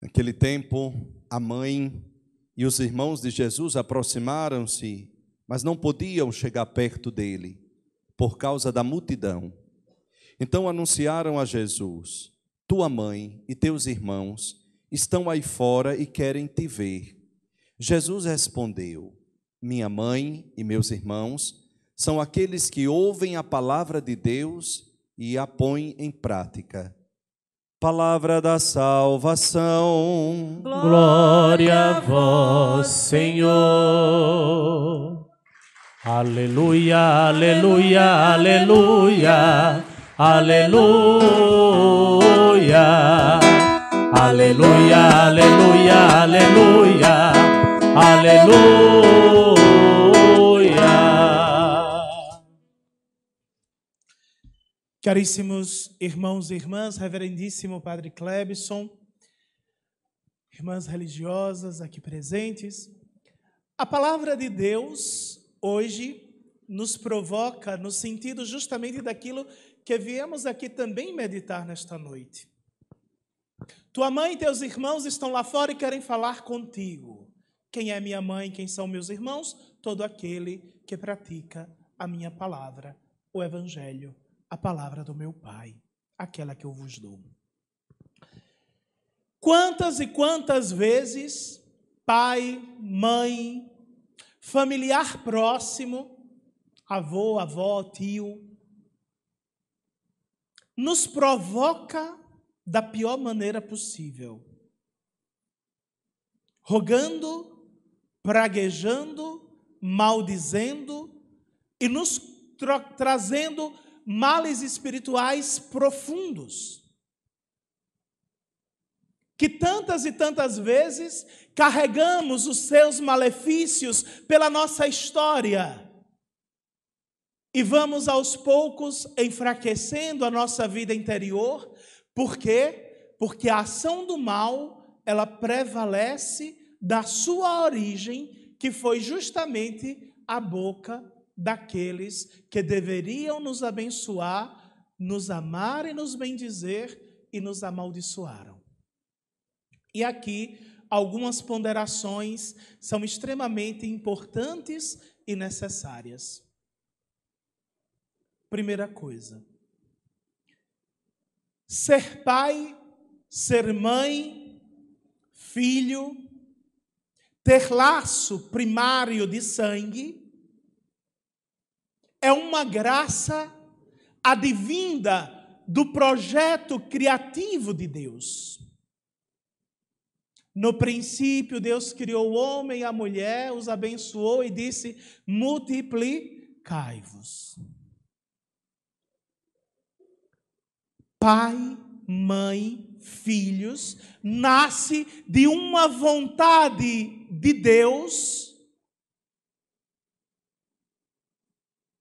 Naquele tempo, a mãe e os irmãos de Jesus aproximaram-se, mas não podiam chegar perto dele, por causa da multidão. Então anunciaram a Jesus: tua mãe e teus irmãos estão aí fora e querem te ver. Jesus respondeu: minha mãe e meus irmãos são aqueles que ouvem a palavra de Deus e a põem em prática. Palavra da salvação. Glória a vós, Senhor. Aleluia, aleluia, aleluia, aleluia, aleluia, aleluia, aleluia, aleluia. Caríssimos irmãos e irmãs, reverendíssimo Padre Clebson, irmãs religiosas aqui presentes, a palavra de Deus hoje nos provoca no sentido justamente daquilo que viemos aqui também meditar nesta noite. Tua mãe e teus irmãos estão lá fora e querem falar contigo. Quem é minha mãe, quem são meus irmãos? Todo aquele que pratica a minha palavra, o Evangelho, a palavra do meu Pai, aquela que eu vos dou. Quantas e quantas vezes pai, mãe, familiar próximo, avô, avó, tio, nos provoca da pior maneira possível, rogando, praguejando, maldizendo e nos trazendo males espirituais profundos, que tantas e tantas vezes carregamos os seus malefícios pela nossa história e vamos aos poucos enfraquecendo a nossa vida interior. Por quê? Porque a ação do mal, ela prevalece da sua origem, que foi justamente a boca daqueles que deveriam nos abençoar, nos amar e nos bendizer, e nos amaldiçoaram. E aqui algumas ponderações são extremamente importantes e necessárias. Primeira coisa: ser pai, ser mãe, filho, ter laço primário de sangue, é uma graça advinda do projeto criativo de Deus. No princípio, Deus criou o homem e a mulher, os abençoou e disse: multiplicai-vos. Pai, mãe, filhos, nasce de uma vontade de Deus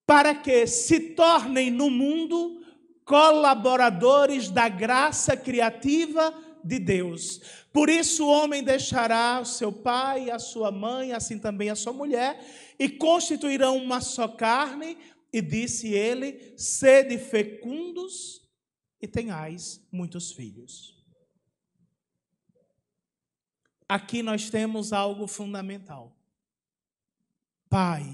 para que se tornem no mundo colaboradores da graça criativa de Deus. Por isso o homem deixará o seu pai e a sua mãe, assim também a sua mulher, e constituirão uma só carne, e disse ele: sede fecundos e tenhais muitos filhos. Aqui nós temos algo fundamental. Pai,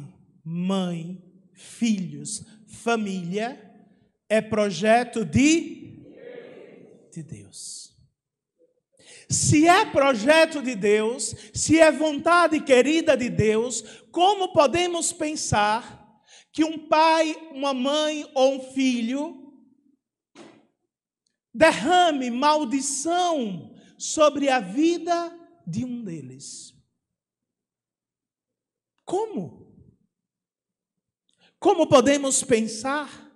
mãe, filhos, família, é projeto de Deus. Se é projeto de Deus, se é vontade querida de Deus, como podemos pensar que um pai, uma mãe ou um filho derrame maldição sobre a vida de um deles? Como? Como podemos pensar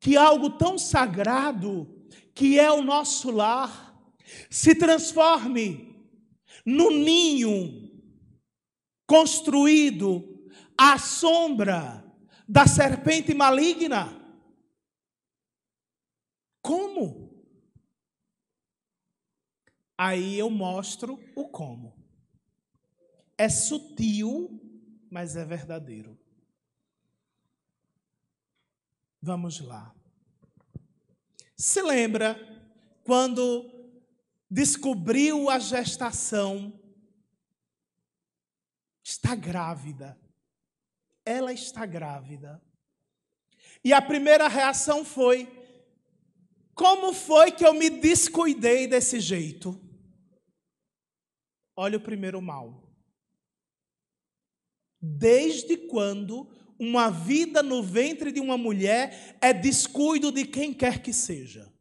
que algo tão sagrado, que é o nosso lar, se transforme num ninho construído à sombra da serpente maligna? Como? Aí eu mostro o como. É sutil, mas é verdadeiro. Vamos lá. Se lembra quando descobriu a gestação, está grávida. Ela está grávida. E a primeira reação foi: como foi que eu me descuidei desse jeito? Olha o primeiro mal. Desde quando uma vida no ventre de uma mulher é descuido de quem quer que seja?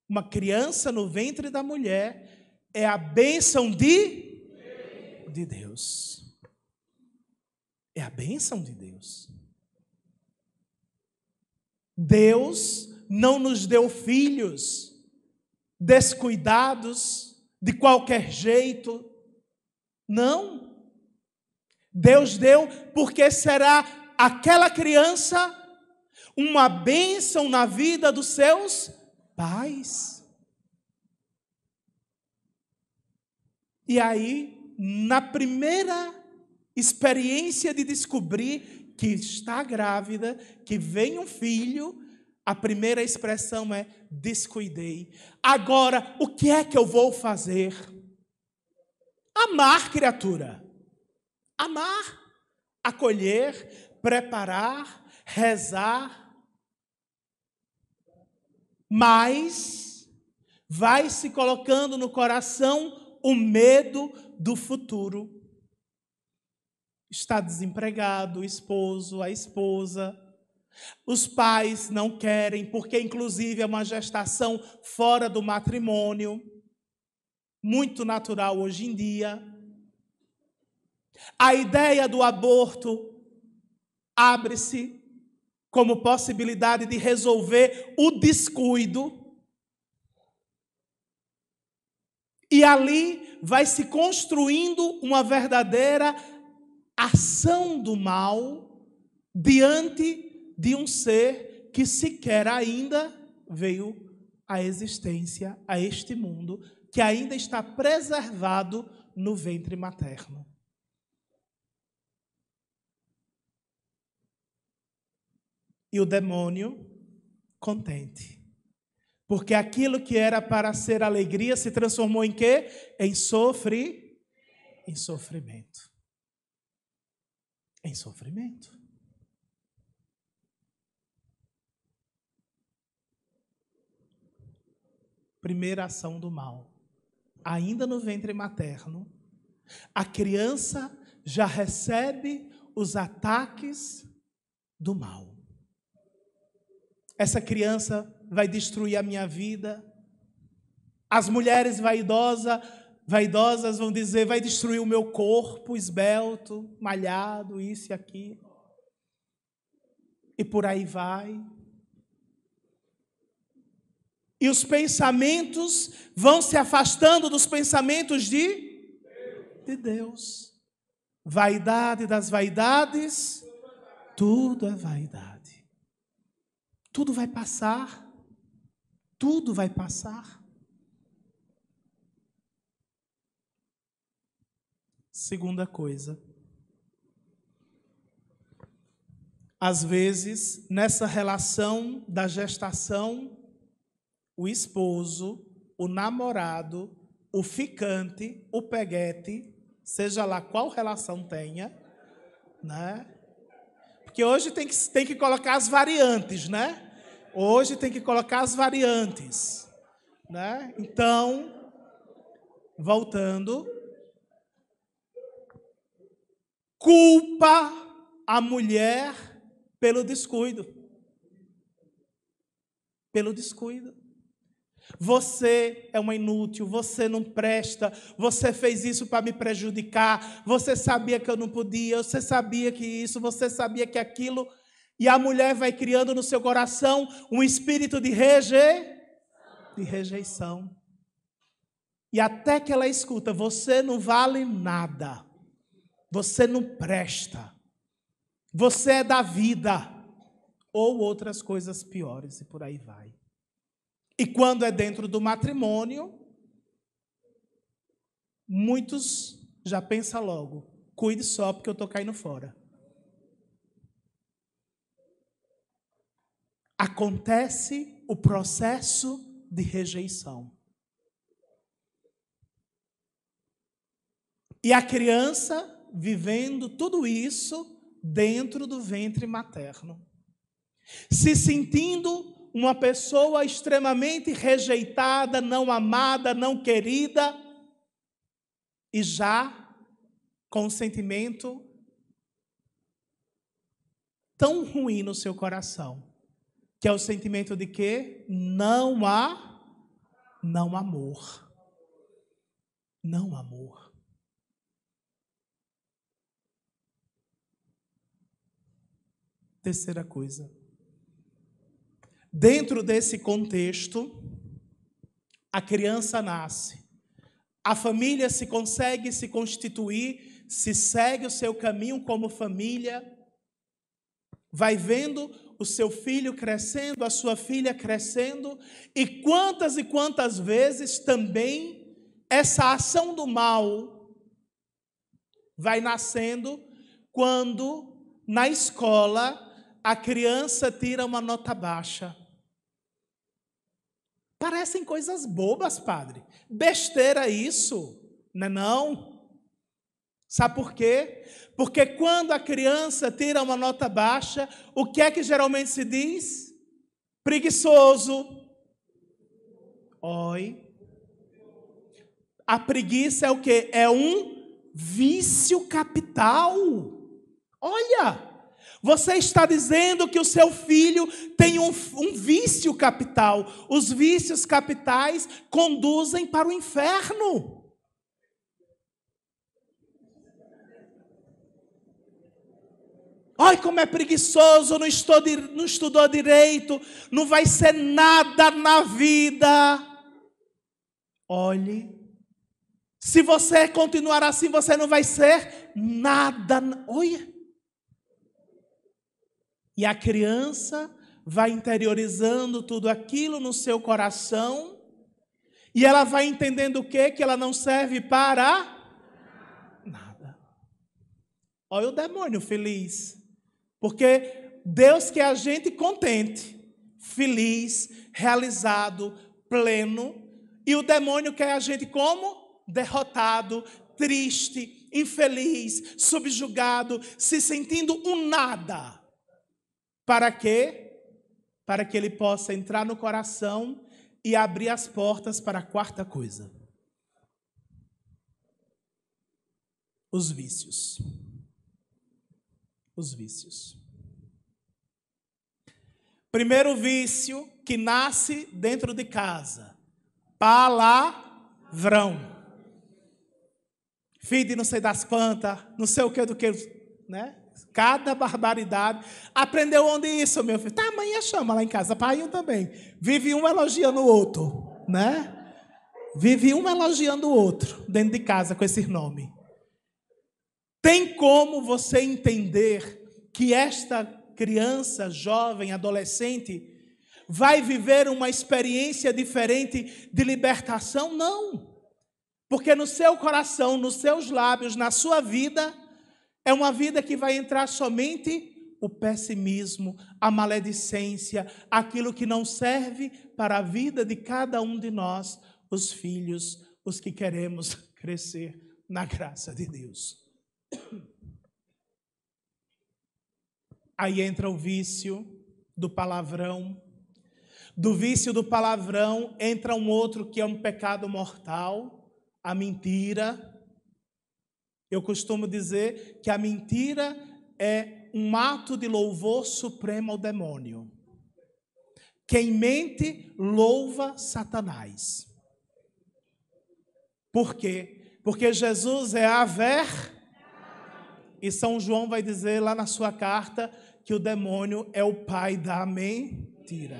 Uma criança no ventre da mulher é a bênção de Deus. É a bênção de Deus. Deus não nos deu filhos descuidados, de qualquer jeito. Não. Deus deu porque será aquela criança uma bênção na vida dos seus pais. E aí, na primeira experiência de descobrir que está grávida, que vem um filho, a primeira expressão é: descuidei. Agora, o que é que eu vou fazer? Amar, criatura. Amar, acolher, preparar, rezar. Mas vai se colocando no coração o medo do futuro. Está desempregado, o esposo, a esposa. Os pais não querem, porque inclusive é uma gestação fora do matrimônio, muito natural hoje em dia. A ideia do aborto abre-se como possibilidade de resolver o descuido. E ali vai se construindo uma verdadeira ação do mal diante de um ser que sequer ainda veio à existência, a este mundo, que ainda está preservado no ventre materno. E o demônio contente. Porque aquilo que era para ser alegria se transformou em quê? Em sofrimento. Em sofrimento. Primeira ação do mal. Ainda no ventre materno, a criança já recebe os ataques do mal. Essa criança vai destruir a minha vida. As mulheres vaidosas vão dizer: vai destruir o meu corpo esbelto, malhado, isso e aquilo. E por aí vai. E os pensamentos vão se afastando dos pensamentos de Deus. Vaidade das vaidades, tudo é vaidade. Tudo vai passar. Tudo vai passar. Segunda coisa. Às vezes, nessa relação da gestação, o esposo, o namorado, o ficante, o peguete, seja lá qual relação tenha, né? Porque hoje tem que colocar as variantes, né? Hoje tem que colocar as variantes, né? Então, voltando, culpa a mulher pelo descuido. Pelo descuido. Você é uma inútil, você não presta, você fez isso para me prejudicar, você sabia que eu não podia, você sabia que isso, você sabia que aquilo. E a mulher vai criando no seu coração um espírito de rejeição. E até que ela escuta: você não vale nada, você não presta, você é da vida, ou outras coisas piores, e por aí vai. E quando é dentro do matrimônio, muitos já pensam logo: cuide só porque eu estou caindo fora. Acontece o processo de rejeição. E a criança vivendo tudo isso dentro do ventre materno, se sentindo uma pessoa extremamente rejeitada, não amada, não querida, e já com um sentimento tão ruim no seu coração, que é o sentimento de que não há amor. Não amor. Terceira coisa. Dentro desse contexto, a criança nasce. A família se consegue se constituir, se segue o seu caminho como família, vai vendo o seu filho crescendo, a sua filha crescendo, e quantas vezes também essa ação do mal vai nascendo quando na escola a criança tira uma nota baixa. Parecem coisas bobas, padre. Besteira isso, não é não? Sabe por quê? Porque quando a criança tira uma nota baixa, o que é que geralmente se diz? Preguiçoso. Oi. A preguiça é o quê? É um vício capital. Olha, você está dizendo que o seu filho tem um vício capital. Os vícios capitais conduzem para o inferno. Olha como é preguiçoso, não estudou direito, não vai ser nada na vida. Olhe, se você continuar assim, você não vai ser nada. Olha. E a criança vai interiorizando tudo aquilo no seu coração, e ela vai entendendo o quê? Que ela não serve para nada. Olha o demônio feliz. Porque Deus quer a gente contente, feliz, realizado, pleno. E o demônio quer a gente como? Derrotado, triste, infeliz, subjugado, se sentindo um nada. Para quê? Para que ele possa entrar no coração e abrir as portas para a quarta coisa. Os vícios. Os vícios. Primeiro vício que nasce dentro de casa. Palavrão. Filho de não sei das quantas, não sei o que do que, né? Cada barbaridade. Aprendeu onde isso, meu filho? Tá, amanhã chama lá em casa. Pai também. Vive um elogiando o outro, né? Vive um elogiando o outro dentro de casa com esse nome. Tem como você entender que esta criança, jovem, adolescente, vai viver uma experiência diferente de libertação? Não. Porque no seu coração, nos seus lábios, na sua vida, é uma vida que vai entrar somente o pessimismo, a maledicência, aquilo que não serve para a vida de cada um de nós, os filhos, os que queremos crescer na graça de Deus. Aí entra o vício do palavrão. Do vício do palavrão entra um outro que é um pecado mortal, a mentira. Eu costumo dizer que a mentira é um ato de louvor supremo ao demônio. Quem mente, louva Satanás. Por quê? Porque Jesus é a verdade. E São João vai dizer lá na sua carta que o demônio é o pai da mentira.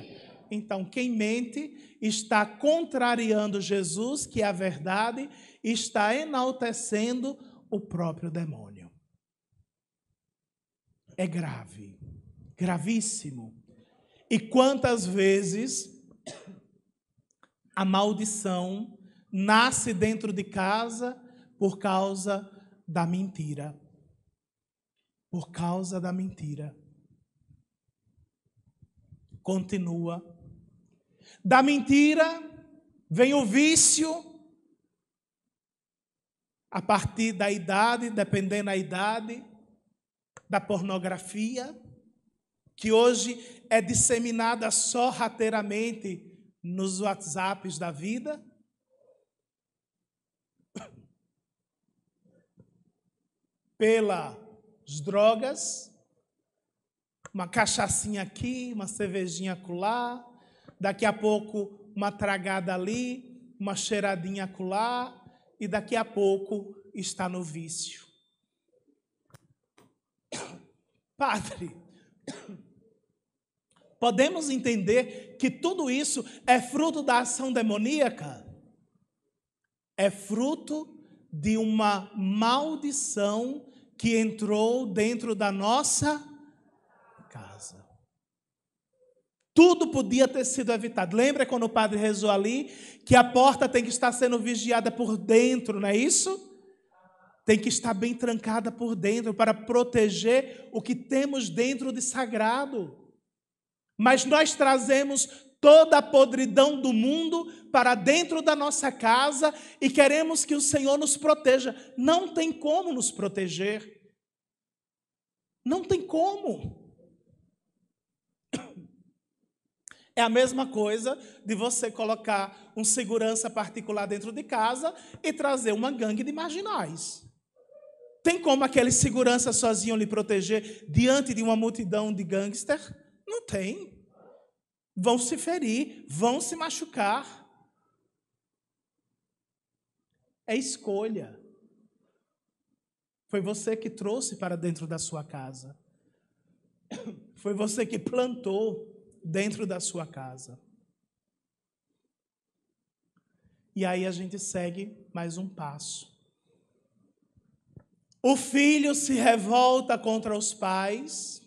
Então, quem mente está contrariando Jesus, que é a verdade, e está enaltecendo o próprio demônio. É grave, gravíssimo. E quantas vezes a maldição nasce dentro de casa por causa da mentira. Por causa da mentira. Continua. Da mentira vem o vício. a partir da idade, dependendo da idade, da pornografia, que hoje é disseminada sorrateiramente nos WhatsApps da vida. Pelas drogas, uma cachaçinha aqui, uma cervejinha acolá, daqui a pouco uma tragada ali, uma cheiradinha acolá, e daqui a pouco está no vício. Padre, podemos entender que tudo isso é fruto da ação demoníaca? É fruto de uma maldição que entrou dentro da nossa casa. Tudo podia ter sido evitado. Lembra quando o padre rezou ali que a porta tem que estar sendo vigiada por dentro, não é isso? Tem que estar bem trancada por dentro para proteger o que temos dentro de sagrado. Mas nós trazemos toda a podridão do mundo para dentro da nossa casa e queremos que o Senhor nos proteja. Não tem como nos proteger. Não tem como. É a mesma coisa de você colocar um segurança particular dentro de casa e trazer uma gangue de marginais. Tem como aquele segurança sozinho lhe proteger diante de uma multidão de gangster? Não tem. Vão se ferir, vão se machucar. É escolha. Foi você que trouxe para dentro da sua casa. Foi você que plantou dentro da sua casa. E aí a gente segue mais um passo. O filho se revolta contra os pais.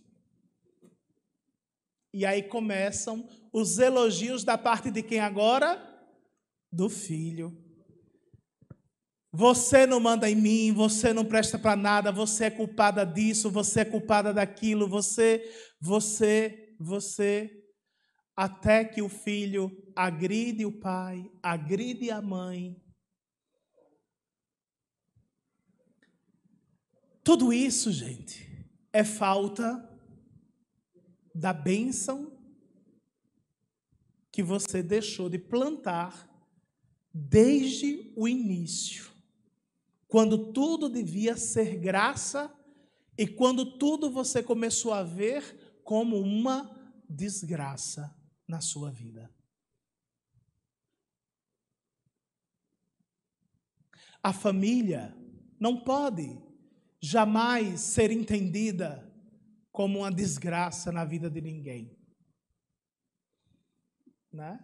E aí começam os elogios da parte de quem agora? Do filho. Você não manda em mim, você não presta para nada, você é culpada disso, você é culpada daquilo, você, até que o filho agride o pai, agride a mãe. Tudo isso, gente, é falta da bênção que você deixou de plantar desde o início, quando tudo devia ser graça e quando tudo você começou a ver como uma desgraça na sua vida. A família não pode jamais ser entendida como uma desgraça na vida de ninguém. Né?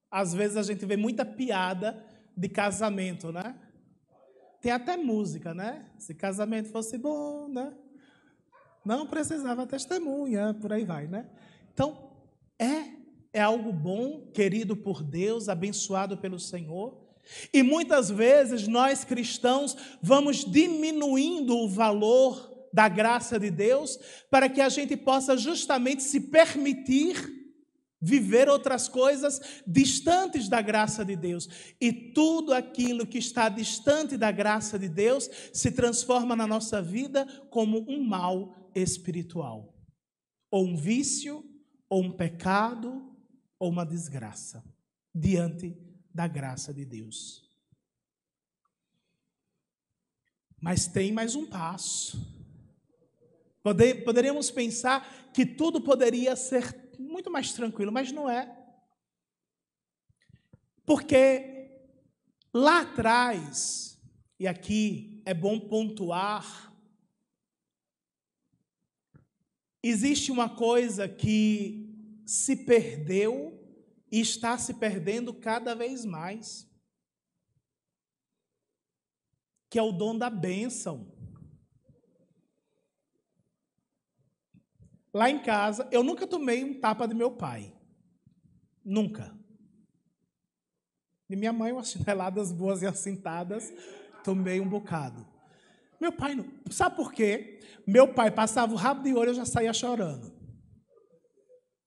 Às vezes a gente vê muita piada de casamento, né? Tem até música, né? Se casamento fosse bom, né? Não precisava testemunha, por aí vai, né? Então, é algo bom, querido por Deus, abençoado pelo Senhor. E muitas vezes nós cristãos vamos diminuindo o valor da graça de Deus para que a gente possa justamente se permitir viver outras coisas distantes da graça de Deus. E tudo aquilo que está distante da graça de Deus se transforma na nossa vida como um mal espiritual. Ou um vício, ou um pecado, ou uma desgraça diante da graça de Deus. Mas tem mais um passo. Poderíamos pensar que tudo poderia ser muito mais tranquilo, mas não é. Porque lá atrás, e aqui é bom pontuar, existe uma coisa que se perdeu e está se perdendo cada vez mais, que é o dom da bênção. Lá em casa, eu nunca tomei um tapa de meu pai. Nunca. De minha mãe, umas chineladas boas e assentadas, tomei um bocado. Meu pai não. Sabe por quê? Meu pai passava o rabo de olho e eu já saía chorando.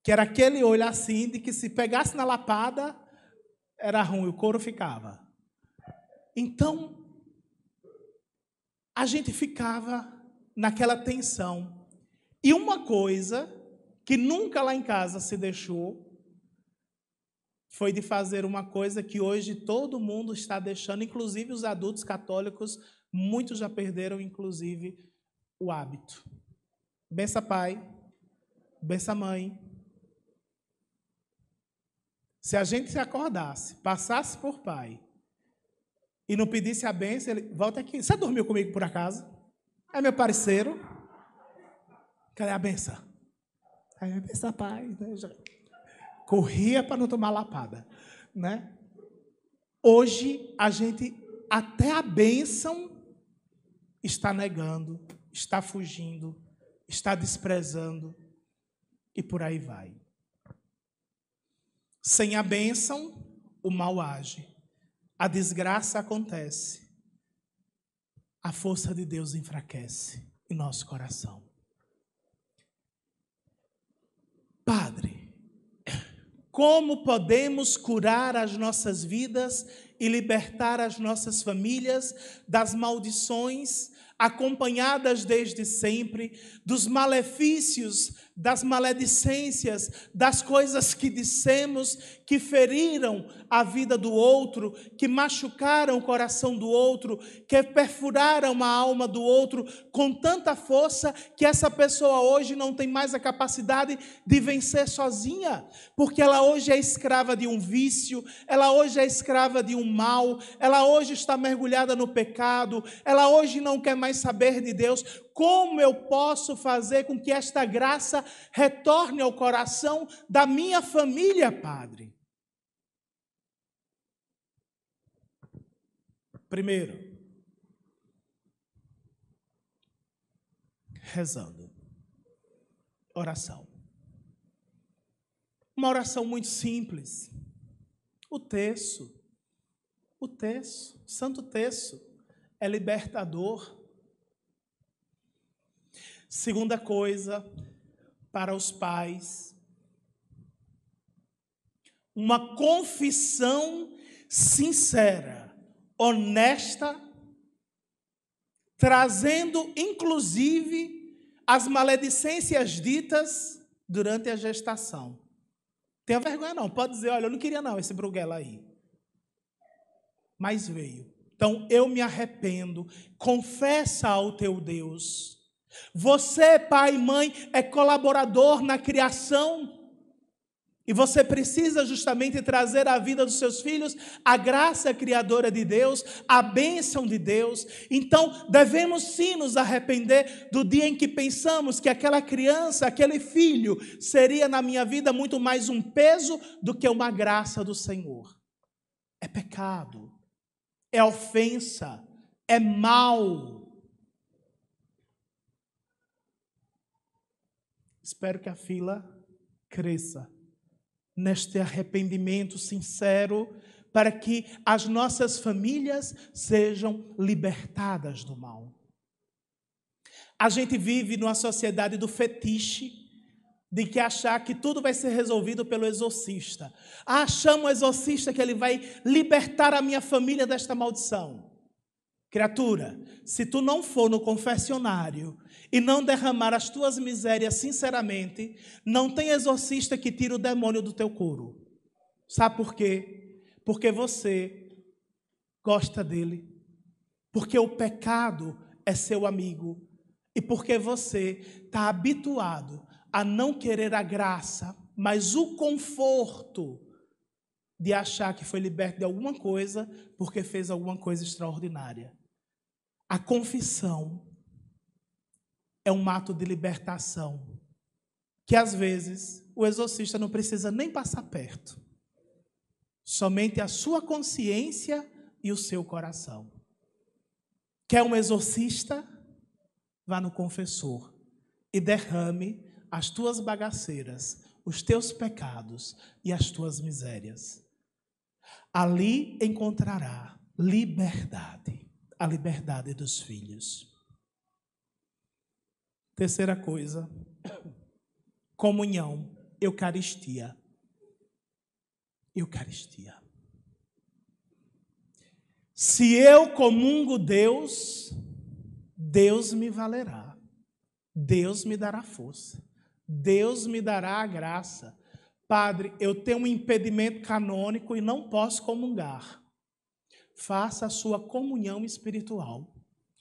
Que era aquele olho assim, de que se pegasse na lapada, era ruim, o couro ficava. Então, a gente ficava naquela tensão. E uma coisa que nunca lá em casa se deixou foi de fazer uma coisa que hoje todo mundo está deixando, inclusive os adultos católicos, muitos já perderam, inclusive, o hábito. Bença pai, bença mãe. Se a gente se acordasse, passasse por pai e não pedisse a bênção, ele volta aqui. Você dormiu comigo por acaso? É meu parceiro. Cadê a benção? Aí a benção, pai. Corria para não tomar lapada, né? Hoje a gente até a bênção está negando, está fugindo, está desprezando e por aí vai. Sem a bênção, o mal age, a desgraça acontece, a força de Deus enfraquece em nosso coração. Padre, como podemos curar as nossas vidas e libertar as nossas famílias das maldições acompanhadas desde sempre, dos malefícios, das maledicências, das coisas que dissemos, que feriram a vida do outro, que machucaram o coração do outro, que perfuraram a alma do outro com tanta força que essa pessoa hoje não tem mais a capacidade de vencer sozinha, porque ela hoje é escrava de um vício, ela hoje é escrava de um mal, ela hoje está mergulhada no pecado, ela hoje não quer mais saber de Deus. Como eu posso fazer com que esta graça retorne ao coração da minha família, Padre? Primeiro, rezando. Oração. Uma oração muito simples. O terço, Santo Terço, é libertador. Segunda coisa, para os pais, uma confissão sincera, honesta, trazendo inclusive as maledicências ditas durante a gestação. Tenha vergonha não, pode dizer, olha, eu não queria não esse Bruguela aí. Mas veio. Então eu me arrependo, confessa ao teu Deus. Você, pai e mãe, é colaborador na criação. E você precisa justamente trazer à vida dos seus filhos a graça criadora de Deus, a bênção de Deus. Então, devemos sim nos arrepender do dia em que pensamos que aquela criança, aquele filho, seria na minha vida muito mais um peso do que uma graça do Senhor. É pecado, é ofensa, é mal. Espero que a fila cresça neste arrependimento sincero, para que as nossas famílias sejam libertadas do mal. A gente vive numa sociedade do fetiche, de que achar que tudo vai ser resolvido pelo exorcista. Ah, chama o exorcista que ele vai libertar a minha família desta maldição. Criatura, se tu não for no confessionário e não derramar as tuas misérias sinceramente, não tem exorcista que tire o demônio do teu couro. Sabe por quê? Porque você gosta dele. Porque o pecado é seu amigo. E porque você está habituado a não querer a graça, mas o conforto de achar que foi liberto de alguma coisa porque fez alguma coisa extraordinária. A confissão é um ato de libertação que às vezes o exorcista não precisa nem passar perto. Somente a sua consciência e o seu coração. Quer um exorcista? Vá no confessor e derrame as tuas bagaceiras, os teus pecados e as tuas misérias. Ali encontrará liberdade, a liberdade dos filhos. Terceira coisa, comunhão, Eucaristia. Eucaristia. Se eu comungo Deus, Deus me valerá, Deus me dará força, Deus me dará a graça. Padre, eu tenho um impedimento canônico e não posso comungar. Faça a sua comunhão espiritual.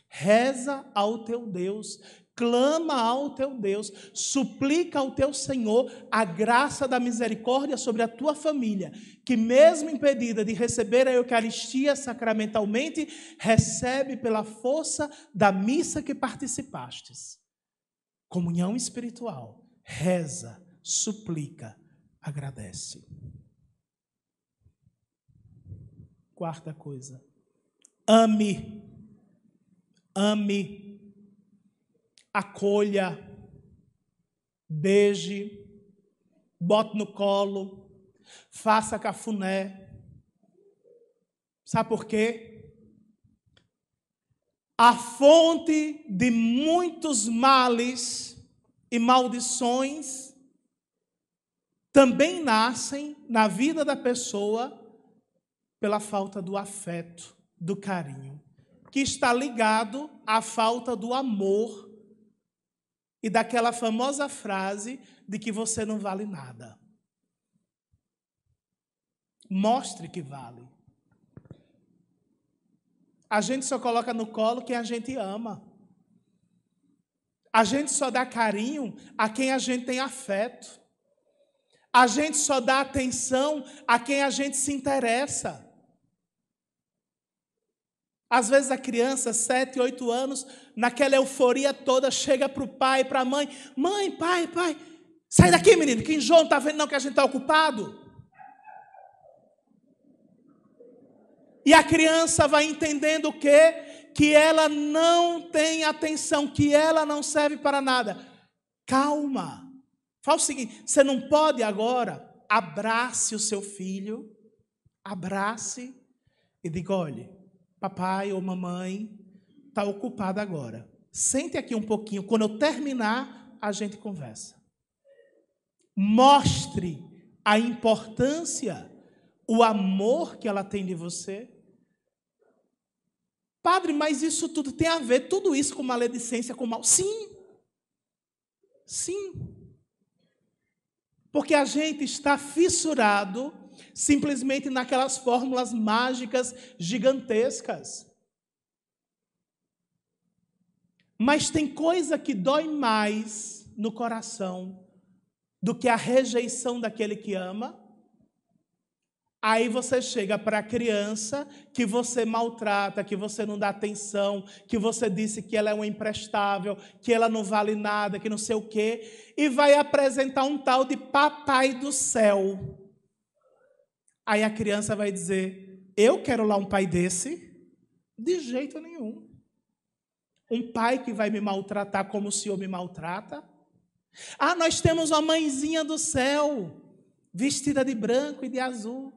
Reza ao teu Deus, clama ao teu Deus, suplica ao teu Senhor a graça da misericórdia sobre a tua família, que mesmo impedida de receber a Eucaristia sacramentalmente, recebe pela força da missa que participastes. Comunhão espiritual, reza, suplica, agradece. Quarta coisa, ame, acolha, beije, bote no colo, faça cafuné. Sabe por quê? A fonte de muitos males e maldições também nascem na vida da pessoa pela falta do afeto, do carinho, que está ligado à falta do amor e daquela famosa frase de que você não vale nada. Mostre que vale. A gente só coloca no colo quem a gente ama. A gente só dá carinho a quem a gente tem afeto. A gente só dá atenção a quem a gente se interessa. Às vezes a criança, 7, 8 anos, naquela euforia toda, chega para o pai, para a mãe. Mãe, pai, sai daqui, menino, que João está vendo não que a gente está ocupado. E a criança vai entendendo o quê? Que ela não tem atenção, que ela não serve para nada. Calma. Fala o seguinte, você não pode agora, abrace o seu filho, abrace e diga, olha, papai ou mamãe está ocupado agora. Sente aqui um pouquinho, quando eu terminar, a gente conversa. Mostre a importância, o amor que ela tem de você. Padre, mas isso tudo tem a ver, tudo isso com maledicência, com mal? Sim. Sim. Porque a gente está fissurado simplesmente naquelas fórmulas mágicas gigantescas. Mas tem coisa que dói mais no coração do que a rejeição daquele que ama. Aí você chega para a criança que você maltrata, que você não dá atenção, que você disse que ela é uma imprestável, que ela não vale nada, que não sei o quê, e vai apresentar um tal de papai do céu. Aí a criança vai dizer, eu quero lá um pai desse? De jeito nenhum. Um pai que vai me maltratar como o Senhor me maltrata? Ah, nós temos uma mãezinha do céu, vestida de branco e de azul.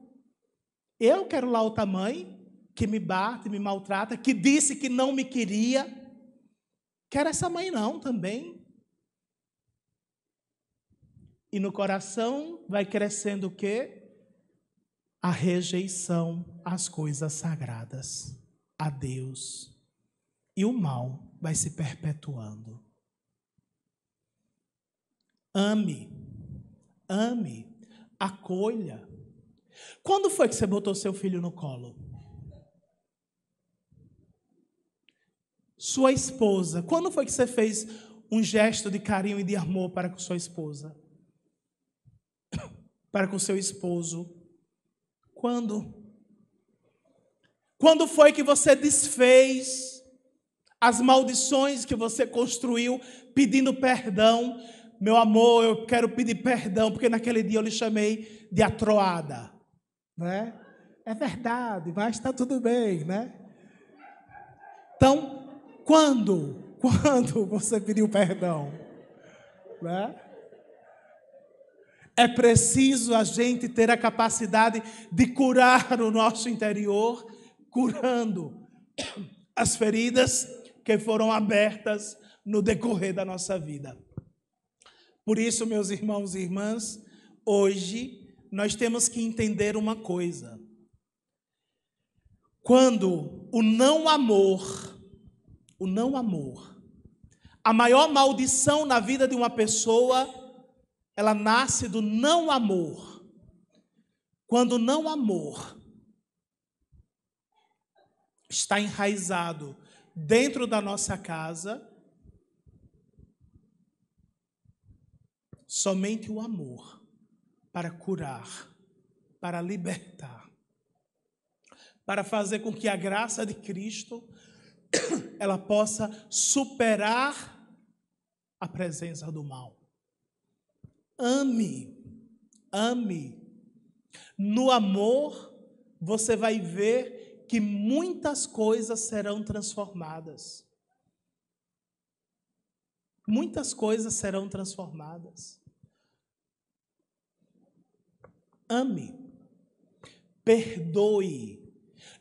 Eu quero lá outra mãe que me bate, me maltrata, que disse que não me queria. Quero essa mãe não também. E no coração vai crescendo o quê? A rejeição às coisas sagradas, a Deus. E o mal vai se perpetuando. Ame, acolha. Quando foi que você botou seu filho no colo? Sua esposa, quando foi que você fez um gesto de carinho e de amor para com sua esposa? Para com seu esposo? Quando? Quando foi que você desfez as maldições que você construiu pedindo perdão? Meu amor, eu quero pedir perdão, porque naquele dia eu lhe chamei de atroada. Né? É verdade, mas está tudo bem, né? Então, quando você pediu perdão? Né? É preciso a gente ter a capacidade de curar o nosso interior, curando as feridas que foram abertas no decorrer da nossa vida. Por isso, meus irmãos e irmãs, hoje nós temos que entender uma coisa. Quando o não amor o não amor. A maior maldição na vida de uma pessoa, ela nasce do não amor. Quando o não amor está enraizado dentro da nossa casa, somente o amor para curar, para libertar, para fazer com que a graça de Cristo ela possa superar a presença do mal. Ame, ame. No amor, você vai ver que muitas coisas serão transformadas. Muitas coisas serão transformadas. Ame. Perdoe.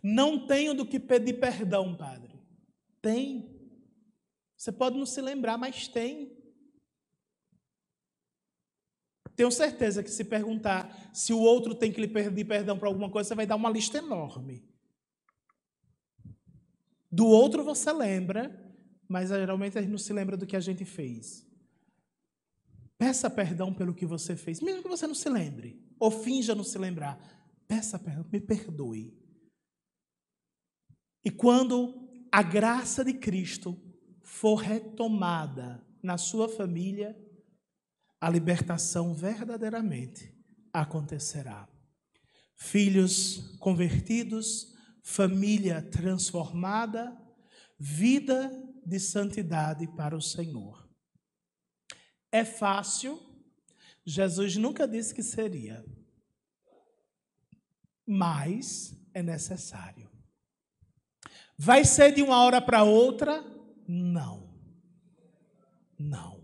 Não tenho do que pedir perdão, padre. Tem. Você pode não se lembrar, mas tem. Tenho certeza que se perguntar se o outro tem que lhe pedir perdão por alguma coisa, você vai dar uma lista enorme. Do outro você lembra, mas geralmente a gente não se lembra do que a gente fez. Peça perdão pelo que você fez, mesmo que você não se lembre, ou finja não se lembrar. Peça perdão, me perdoe. E quando a graça de Cristo for retomada na sua família, a libertação verdadeiramente acontecerá. Filhos convertidos, família transformada, vida de santidade para o Senhor. É fácil? Jesus nunca disse que seria, mas é necessário. Vai ser de uma hora para outra? Não. Não.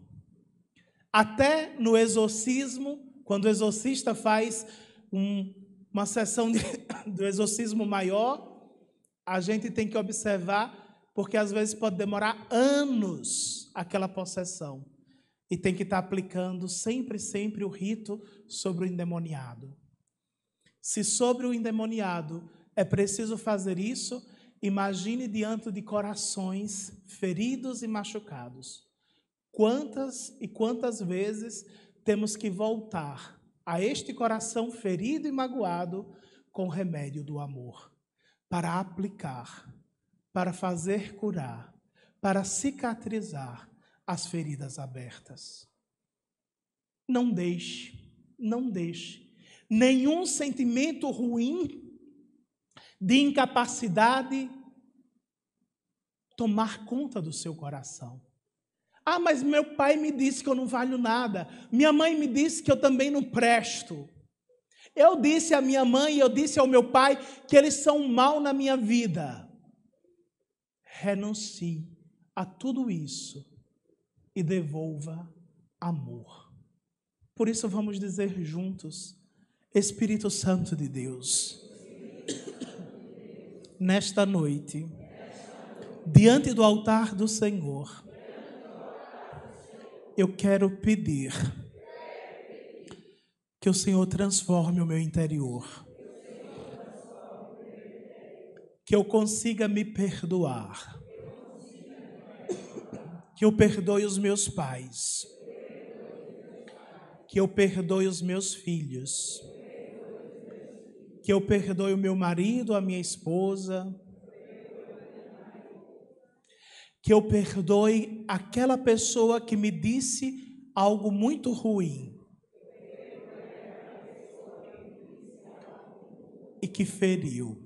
Até no exorcismo, quando o exorcista faz uma sessão do exorcismo maior, a gente tem que observar, porque às vezes pode demorar anos aquela possessão. E tem que estar aplicando sempre o rito sobre o endemoniado. Se sobre o endemoniado é preciso fazer isso, imagine diante de corações feridos e machucados. Quantas e quantas vezes temos que voltar a este coração ferido e magoado com o remédio do amor, para aplicar, para fazer curar, para cicatrizar as feridas abertas. Não deixe nenhum sentimento ruim de incapacidade tomar conta do seu coração. Ah, mas meu pai me disse que eu não valho nada. Minha mãe me disse que eu também não presto. Eu disse à minha mãe e eu disse ao meu pai que eles são um mal na minha vida. Renuncie a tudo isso e devolva amor. Por isso vamos dizer juntos, Espírito Santo de Deus, nesta noite, diante do altar do Senhor, eu quero pedir que o Senhor transforme o meu interior, que eu consiga me perdoar, que eu perdoe os meus pais, que eu perdoe os meus filhos, que eu perdoe o meu marido, a minha esposa, que eu perdoe aquela pessoa que me disse algo muito ruim e que feriu.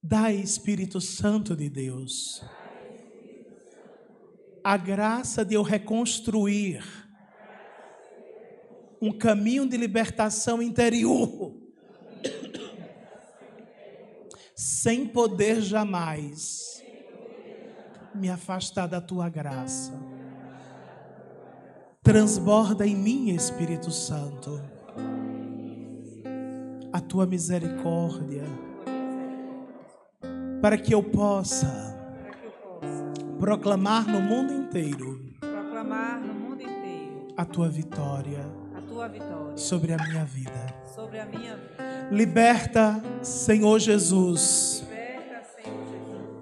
Dai, Espírito Santo de Deus, a graça de eu reconstruir um caminho de libertação interior, sem poder jamais me afastar da tua graça. Transborda em mim, Espírito Santo, a tua misericórdia, para que eu possa proclamar no mundo inteiro a tua vitória sobre a minha vida. Liberta, Senhor Jesus,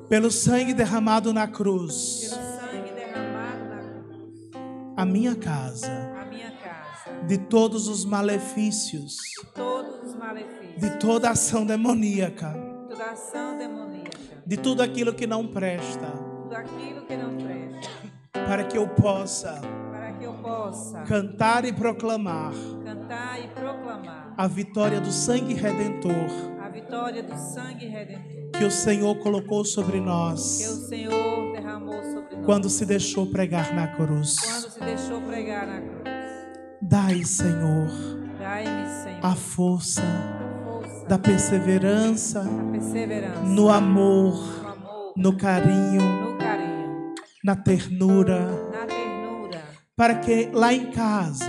pelo sangue derramado na cruz, pelo sangue derramado na cruz, a minha casa, de todos os malefícios, todos os malefícios, de toda ação demoníaca, toda ação demoníaca, de tudo aquilo que não presta, tudo aquilo que não presta, para que eu possa cantar e proclamar a vitória do sangue redentor que o Senhor colocou sobre nós, que o Senhor derramou sobre nós quando se deixou pregar na cruz. Dai, Senhor, a força da perseverança, no amor, no carinho, na ternura, para que lá em casa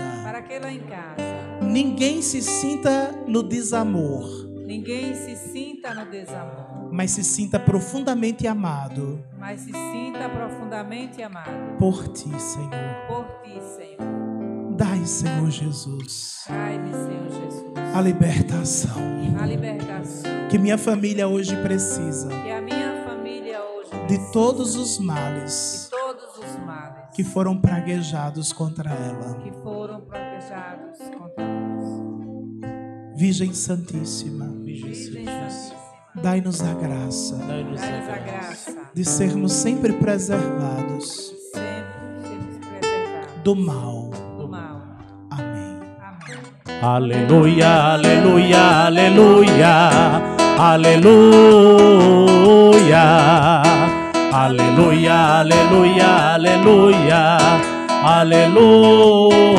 ninguém se sinta no desamor, mas se sinta profundamente amado por Ti, Senhor. Dai, Senhor Jesus, a libertação que minha família hoje precisa, de todos os males que foram praguejados contra ela. Virgem Santíssima, dai-nos a graça de sermos sempre preservados do mal. Amém. Aleluia, aleluia, aleluia, aleluia, aleluia, aleluia, aleluia, aleluia.